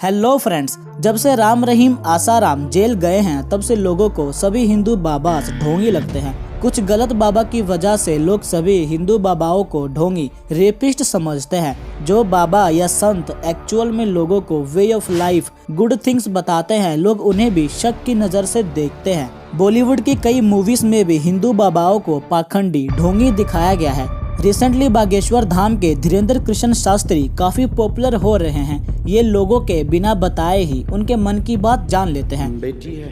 Hello friends, जब से Ram Rahim Asaram jail गए हैं तब से लोगों को सभी हिंदू बाबा ढोंगी लगते हैं। कुछ गलत बाबा की वजह से लोग सभी हिंदू बाबाओं को ढोंगी रेपिस्ट समझते हैं। जो बाबा या संत एक्चुअल में लोगों को way of life good things बताते हैं, लोग उन्हें भी शक की नज़र से देखते हैं। बॉलीवुड की कई मूवीज में भी हिंदू बाबाओं को पाखंडी ढोंगी दिखाया गया है। रिसेंटली बागेश्वर धाम के धीरेन्द्र कृष्ण शास्त्री काफी पॉपुलर हो रहे हैं। ये लोगों के बिना बताए ही उनके मन की बात जान लेते हैं। बेटी है,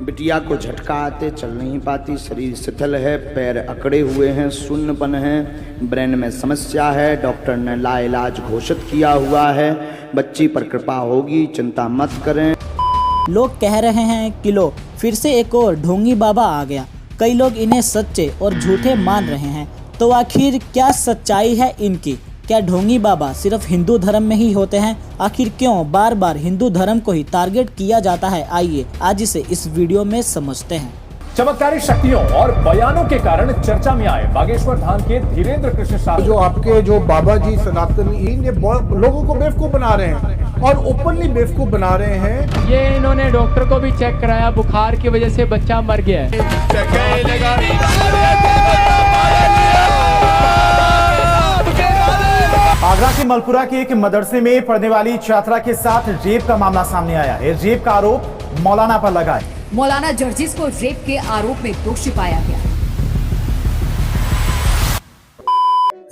बिटिया को झटका आते, चल नहीं पाती, शरीर शिथिल है, पैर अकड़े हुए हैं, सुन्नपन है, ब्रेन में समस्या है, डॉक्टर ने लाइलाज घोषित किया हुआ है, बच्ची पर कृपा होगी, चिंता मत करें। लोग कह रहे हैं कि लो फिर से एक और ढोंगी बाबा आ गया। कई लोग इन्हें सच्चे और झूठे मान रहे हैं। तो आखिर क्या सच्चाई है इनकी? क्या ढोंगी बाबा सिर्फ हिंदू धर्म में ही होते हैं? आखिर क्यों बार बार हिंदू धर्म को ही टारगेट किया जाता है? आइए आज इसे इस वीडियो में समझते हैं। चमत्कारी शक्तियों और बयानों के कारण चर्चा में आए बागेश्वर धाम के धीरेन्द्र कृष्ण शास्त्री। जो आपके जो बाबा जी सनातनी ये लोगों को बेवकूफ बना रहे हैं और ओपनली बेवकूफ बना रहे हैं। ये इन्होंने डॉक्टर को भी चेक कराया, बुखार की वजह से बच्चा मर गया है। आगरा के मलपुरा के एक मदरसे में पढ़ने वाली छात्रा के साथ रेप का मामला सामने आया है। रेप का आरोप मौलाना पर लगा है। मौलाना जर्जिस को रेप के आरोप में दोषी पाया गया।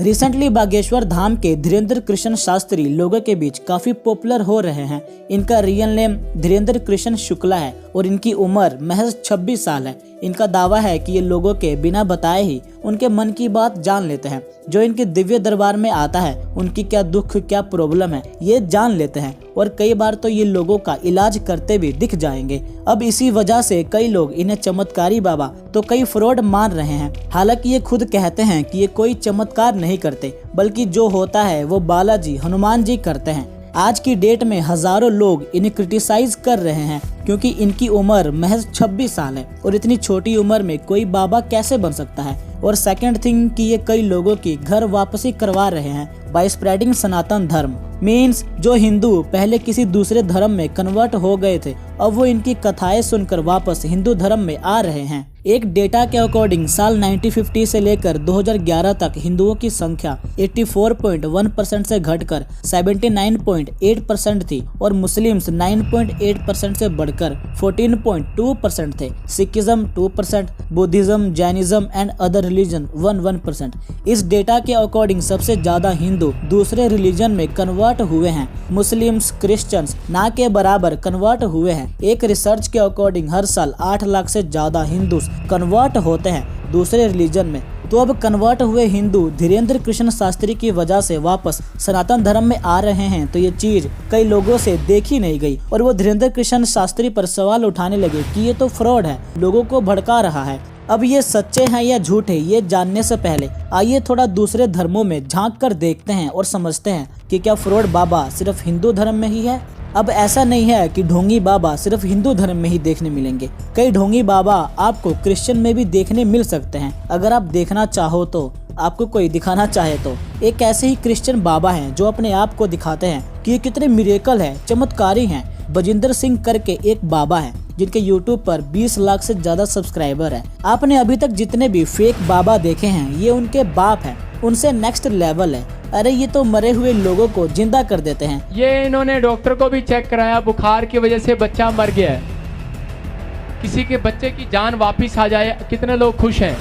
रिसेंटली बागेश्वर धाम के धीरेन्द्र कृष्ण शास्त्री लोगों के बीच काफी पॉपुलर हो रहे हैं। इनका रियल नेम धीरेन्द्र कृष्ण शुक्ला है और इनकी उम्र महज 26 साल है। इनका दावा है कि ये लोगों के बिना बताए ही उनके मन की बात जान लेते हैं। जो इनके दिव्य दरबार में आता है उनकी क्या दुख क्या प्रॉब्लम है ये जान लेते हैं और कई बार तो ये लोगों का इलाज करते भी दिख जाएंगे। अब इसी वजह से कई लोग इन्हें चमत्कारी बाबा तो कई फ्रॉड मान रहे हैं। हालांकि ये खुद कहते हैं कि ये कोई चमत्कार नहीं करते, बल्कि जो होता है वो बालाजी हनुमान जी करते हैं। आज की डेट में हजारों लोग इन्हें क्रिटिसाइज कर रहे हैं क्योंकि इनकी उम्र महज 26 साल है और इतनी छोटी उम्र में कोई बाबा कैसे बन सकता है। और सेकंड थिंग कि ये कई लोगों की घर वापसी करवा रहे हैं बाय स्प्रेडिंग सनातन धर्म। मीन्स जो हिंदू पहले किसी दूसरे धर्म में कन्वर्ट हो गए थे, अब वो इनकी कथाएं सुनकर वापस हिंदू धर्म में आ रहे हैं। एक डेटा के अकॉर्डिंग साल 1950 से लेकर 2011 तक हिंदुओं की संख्या 84.1% से घटकर 79.8% थी और मुस्लिम्स 9.8% से बढ़कर 14.2% थे। Sikhism 2%, Buddhism, Jainism and other religion 1%। इस डेटा के अकॉर्डिंग सबसे ज्यादा हिंदू दूसरे रिलीजन में कन्वर्ट हुए हैं। मुस्लिम्स, क्रिश्चियंस ना के बराबर कन्वर्ट हुए हैं। एक रिसर्च के अकॉर्डिंग हर साल 8 लाख से ज्यादा हिंदू कन्वर्ट होते हैं दूसरे रिलीजन में। तो अब कन्वर्ट हुए हिंदू धीरेन्द्र कृष्ण शास्त्री की वजह से वापस सनातन धर्म में आ रहे हैं। तो ये चीज कई लोगों से देखी नहीं गई और वो धीरेन्द्र कृष्ण शास्त्री पर सवाल उठाने लगे कि ये तो फ्रॉड है, लोगों को भड़का रहा है। अब ये सच्चे हैं या झूठे ये जानने से पहले आइए थोड़ा दूसरे धर्मों में झांक कर देखते हैं और समझते हैं कि क्या फ्रॉड बाबा सिर्फ हिंदू धर्म में ही है। अब ऐसा नहीं है कि ढोंगी बाबा सिर्फ हिंदू धर्म में ही देखने मिलेंगे। कई ढोंगी बाबा आपको क्रिश्चियन में भी देखने मिल सकते हैं। अगर आप देखना चाहो तो, आपको कोई दिखाना चाहे तो। एक ऐसे ही क्रिश्चियन बाबा हैं जो अपने आप को दिखाते हैं कि ये कितने मिरेकल है, चमत्कारी हैं। बजिंदर सिंह करके एक बाबा है जिनके YouTube पर 20 लाख से ज्यादा सब्सक्राइबर है। आपने अभी तक जितने भी फेक बाबा देखे हैं ये उनके बाप हैं, उनसे नेक्स्ट लेवल है। अरे ये तो मरे हुए लोगों को जिंदा कर देते हैं। ये इन्होंने डॉक्टर को भी चेक कराया, बुखार की वजह से बच्चा मर गया है। किसी के बच्चे की जान वापिस आ जाए, कितने लोग खुश हैं।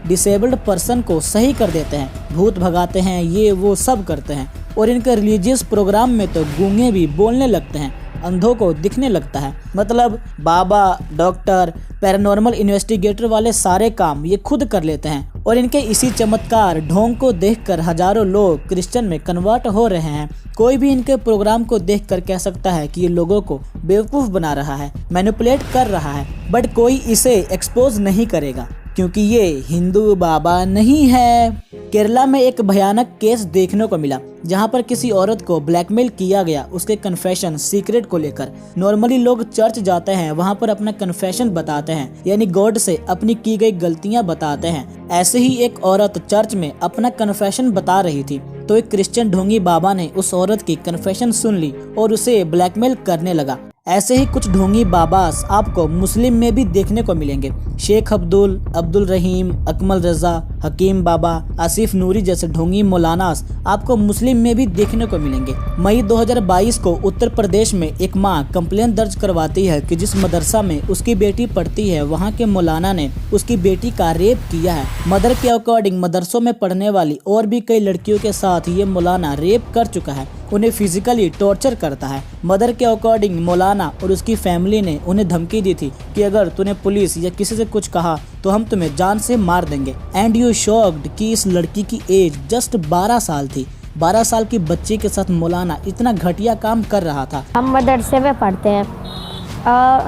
डिसेबल्ड पर्सन को सही कर देते हैं, भूत भगाते हैं, ये वो सब करते हैं। और इनके रिलीजियस प्रोग्राम में तो गूंगे भी बोलने लगते हैं, अंधों को दिखने लगता है। मतलब बाबा, डॉक्टर, पैरानॉर्मल इन्वेस्टिगेटर वाले सारे काम ये खुद कर लेते हैं। और इनके इसी चमत्कार ढोंग को देखकर हजारों लोग क्रिश्चियन में कन्वर्ट हो रहे हैं। कोई भी इनके प्रोग्राम को देखकर कह सकता है कि ये लोगों को बेवकूफ बना रहा है, मैनिपुलेट कर रहा है, बट कोई इसे एक्सपोज नहीं करेगा। क्योंकि ये हिंदू बाबा नहीं है। केरला में एक भयानक केस देखने को मिला जहां पर किसी औरत को ब्लैकमेल किया गया उसके कन्फेशन सीक्रेट को लेकर। नॉर्मली लोग चर्च जाते हैं, वहां पर अपना कन्फेशन बताते हैं, यानी गॉड से अपनी की गई गलतियां बताते हैं। ऐसे ही एक औरत चर्च में अपना कन्फेशन बता रही थी तो एक क्रिश्चियन ढोंगी बाबा ने उस औरत की कन्फेशन सुन ली और उसे ब्लैकमेल करने लगा। ऐसे ही कुछ ढोंगी बाबास आपको मुस्लिम में भी देखने को मिलेंगे। शेख अब्दुल, अब्दुल रहीम, अकमल रजा, हकीम बाबा, आसिफ नूरी जैसे ढोंगी मौलानास आपको मुस्लिम में भी देखने को मिलेंगे। मई 2022 को उत्तर प्रदेश में एक मां कंप्लेंट दर्ज करवाती है कि जिस मदरसा में उसकी बेटी पढ़ती है वहां के मौलाना ने उसकी बेटी का रेप किया है। मदर के अकॉर्डिंग मदरसों में पढ़ने वाली और भी कई लड़कियों के साथ ये मौलाना रेप कर चुका है, उन्हें फिजिकली टॉर्चर करता है। मदर के अकॉर्डिंग मौलाना और उसकी फैमिली ने उन्हें धमकी दी थी कि अगर तूने पुलिस या किसी से कुछ कहा तो हम तुम्हें जान से मार देंगे। एंड यू शॉक्ड कि इस लड़की की एज जस्ट 12 साल थी। 12 साल की बच्ची के साथ मौलाना इतना घटिया काम कर रहा था। हम मदरसे में पढ़ते हैं,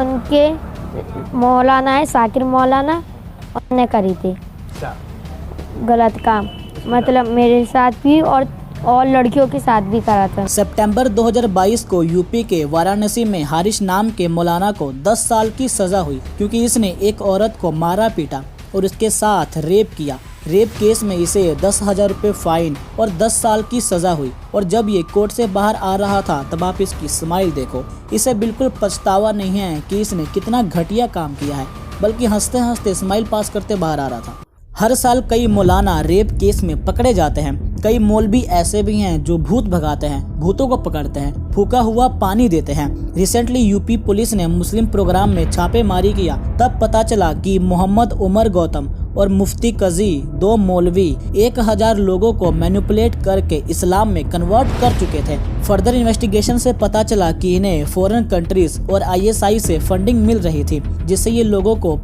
उनके मौलाना है साकिर मौलाना, उन्होंने करी थी गलत काम, मतलब मेरे साथ भी और लड़कियों के साथ भी करा था। सितंबर 2022 को यूपी के वाराणसी में हारिश नाम के मौलाना को 10 साल की सजा हुई क्योंकि इसने एक औरत को मारा पीटा और उसके साथ रेप किया। रेप केस में इसे 10,000 रुपये फाइन और 10 साल की सजा हुई। और जब ये कोर्ट से बाहर आ रहा था तब आप इसकी स्माइल देखो, इसे बिल्कुल पछतावा नहीं है कि इसने कितना घटिया काम किया है, बल्कि हंसते हंसते स्माइल पास करते बाहर आ रहा था। हर साल कई मौलाना रेप केस में पकड़े जाते हैं। कई मौलवी ऐसे भी हैं जो भूत भगाते हैं, भूतों को पकड़ते हैं, फूका हुआ पानी देते हैं। रिसेंटली यूपी पुलिस ने मुस्लिम प्रोग्राम में छापेमारी किया, तब पता चला कि मोहम्मद उमर गौतम और मुफ्ती कजी, 2 मौलवी 1000 लोगों को मैनिपुलेट करके इस्लाम में कन्वर्ट कर चुके थे। फर्दर इन्वेस्टिगेशन से पता चला कि इन्हें फॉरेन कंट्रीज और ISI से फंडिंग मिल रही थी, जिससे ये लोगों को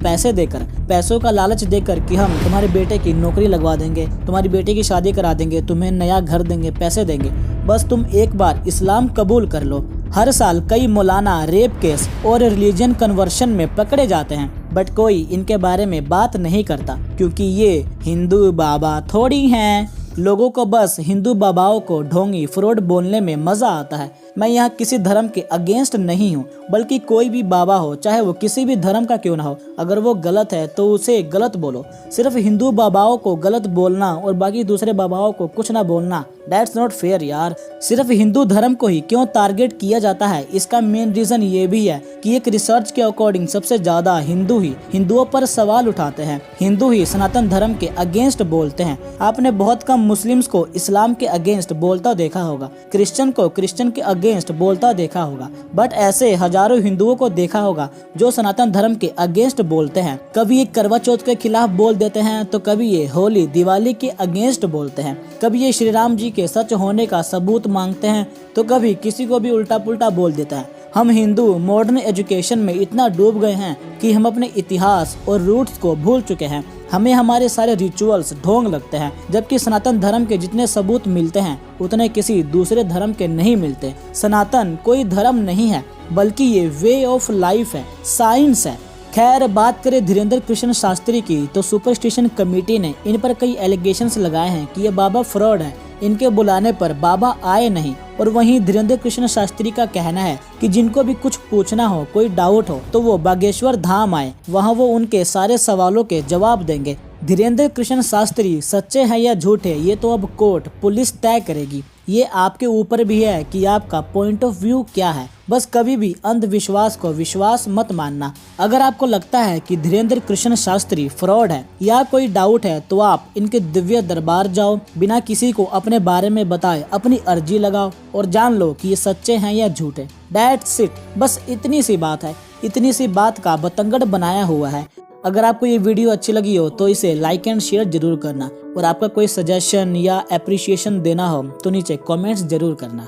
पैसों का लालच देकर कि हम तुम्हारे बेटे की नौकरी लगवा देंगे, तुम्हारी बेटी की शादी करा देंगे, तुम्हें नया घर देंगे, पैसे देंगे, बस तुम एक बार इस्लाम कबूल कर लो। हर साल कई मौलाना रेप केस और रिलीजन कन्वर्शन में पकड़े जाते हैं, बट कोई इनके बारे में बात नहीं करता क्योंकि ये हिंदू बाबा थोड़ी हैं। लोगों को बस हिंदू बाबाओं को ढोंगी फ्रॉड बोलने में मजा आता है। मैं यहाँ किसी धर्म के अगेंस्ट नहीं हूँ, बल्कि कोई भी बाबा हो, चाहे वो किसी भी धर्म का क्यों ना हो, अगर वो गलत है तो उसे गलत बोलो। सिर्फ हिंदू बाबाओं को गलत बोलना और बाकी दूसरे बाबाओं को कुछ ना बोलना, दैट्स नॉट फेयर यार। सिर्फ हिंदू धर्म को ही क्यों टारगेट किया जाता है, इसका मेन रीजन ये भी है कि एक रिसर्च के अकॉर्डिंग सबसे ज्यादा हिंदुओं पर सवाल उठाते हैं, हिंदू ही सनातन धर्म के अगेंस्ट बोलते हैं। आपने बहुत कम मुस्लिम्स को इस्लाम के अगेंस्ट बोलता देखा होगा, क्रिश्चियन को क्रिश्चियन के अगेंस्ट बोलता देखा होगा, बट ऐसे हजारों हिंदुओं को देखा होगा जो सनातन धर्म के अगेंस्ट बोलते हैं। कभी ये करवा चौथ के खिलाफ बोल देते हैं, तो कभी ये होली दिवाली के अगेंस्ट बोलते हैं, कभी ये श्री राम जी के सच होने का सबूत मांगते हैं, तो कभी किसी को भी उल्टा पुल्टा बोल देता है। हम हिंदू मॉडर्न एजुकेशन में इतना डूब गए हैं कि हम अपने इतिहास और रूट्स को भूल चुके हैं। हमें हमारे सारे रिचुअल्स ढोंग लगते हैं, जबकि सनातन धर्म के जितने सबूत मिलते हैं उतने किसी दूसरे धर्म के नहीं मिलते। सनातन कोई धर्म नहीं है, बल्कि ये वे ऑफ लाइफ है, साइंस है। खैर, बात करें धीरेंद्र कृष्ण शास्त्री की, तो सुपरस्टिशन कमेटी ने इन पर कई एलिगेशंस लगाए हैं कि ये बाबा फ्रॉड है, इनके बुलाने पर बाबा आए नहीं। और वहीं धीरेंद्र कृष्ण शास्त्री का कहना है कि जिनको भी कुछ पूछना हो, कोई डाउट हो, तो वो बागेश्वर धाम आए, वहाँ वो उनके सारे सवालों के जवाब देंगे। धीरेंद्र कृष्ण शास्त्री सच्चे हैं या झूठे, ये तो अब कोर्ट पुलिस तय करेगी। ये आपके ऊपर भी है कि आपका पॉइंट ऑफ व्यू क्या है। बस कभी भी अंधविश्वास को विश्वास मत मानना। अगर आपको लगता है कि धीरेंद्र कृष्ण शास्त्री फ्रॉड है या कोई डाउट है, तो आप इनके दिव्य दरबार जाओ, बिना किसी को अपने बारे में बताए अपनी अर्जी लगाओ और जान लो कि ये सच्चे हैं या झूठे। That's it. बस इतनी सी बात है, इतनी सी बात का बतंगड़ बनाया हुआ है। अगर आपको ये वीडियो अच्छी लगी हो तो इसे लाइक एंड शेयर जरूर करना, और आपका कोई सजेशन या एप्रिसिएशन देना हो तो नीचे कमेंट्स जरूर करना।